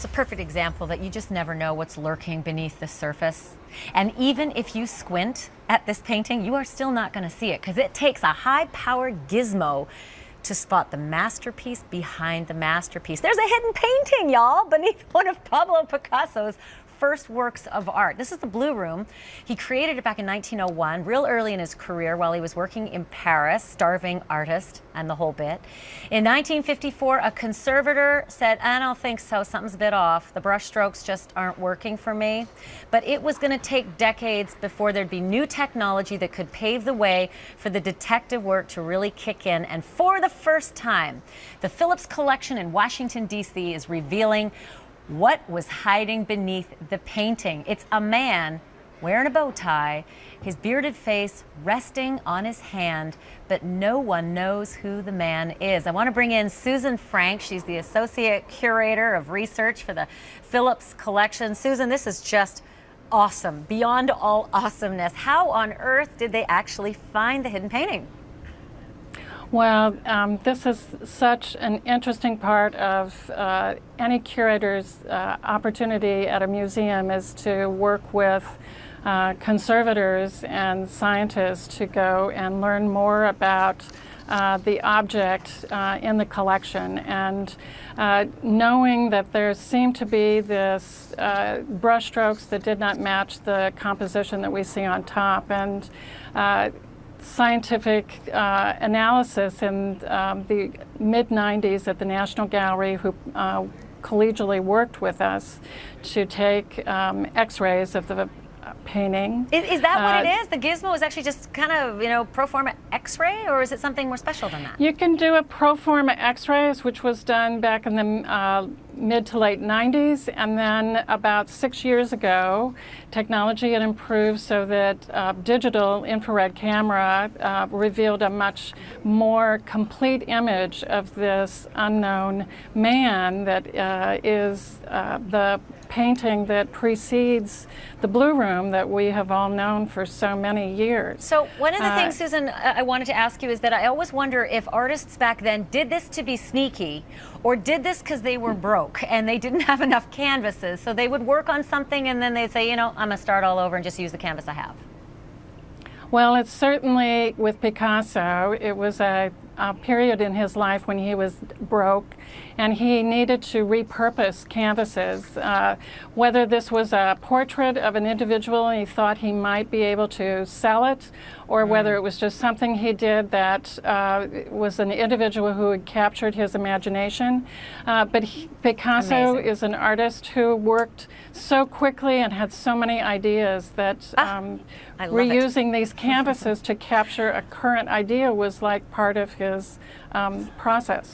It's a perfect example that you just never know what's lurking beneath the surface. And even if you squint at this painting, you are still not going to see it because it takes a high-powered gizmo to spot the masterpiece behind the masterpiece. There's a hidden painting, y'all, beneath one of Pablo Picasso's first works of art. This is the Blue Room. He created it back in 1901, real early in his career while he was working in Paris, starving artist and the whole bit. In 1954, a conservator said, I don't think so, something's a bit off. The brush strokes just aren't working for me. But it was going to take decades before there'd be new technology that could pave the way for the detective work to really kick in. And for the first time, the Phillips collection in Washington, D.C. is revealing what was hiding beneath the painting. It's a man wearing a bow tie, his bearded face resting on his hand, but no one knows who the man is. I want to bring in Susan Frank. She's the Associate Curator of Research for the Phillips Collection. Susan, this is just awesome, beyond all awesomeness. How on earth did they actually find the hidden painting? Well, this is such an interesting part of any curator's opportunity at a museum is to work with conservators and scientists to go and learn more about the object in the collection, and knowing that there seemed to be this brush strokes that did not match the composition that we see on top, and scientific analysis in the mid-90s at the National Gallery, who collegially worked with us to take x-rays of the painting. Is that what it is? The gizmo is actually just kind of, pro forma x-ray, or is it something more special than that? You can do a pro forma x-rays, which was done back in the mid to late 90s, and then about 6 years ago, technology had improved so that digital infrared camera revealed a much more complete image of this unknown man that is the painting that precedes the Blue Room that we have all known for so many years. So one of the things, Susan, I wanted to ask you is that I always wonder if artists back then did this to be sneaky, or did this because they were broke and they didn't have enough canvases. So they would work on something and then they'd say, I'm going to start all over and just use the canvas I have. Well, it's certainly with Picasso, it was a period in his life when he was broke and he needed to repurpose canvases. Whether this was a portrait of an individual and he thought he might be able to sell it, or whether it was just something he did that was an individual who had captured his imagination. But Picasso is an artist who worked so quickly and had so many ideas that reusing these canvases to capture a current idea was like part of his process.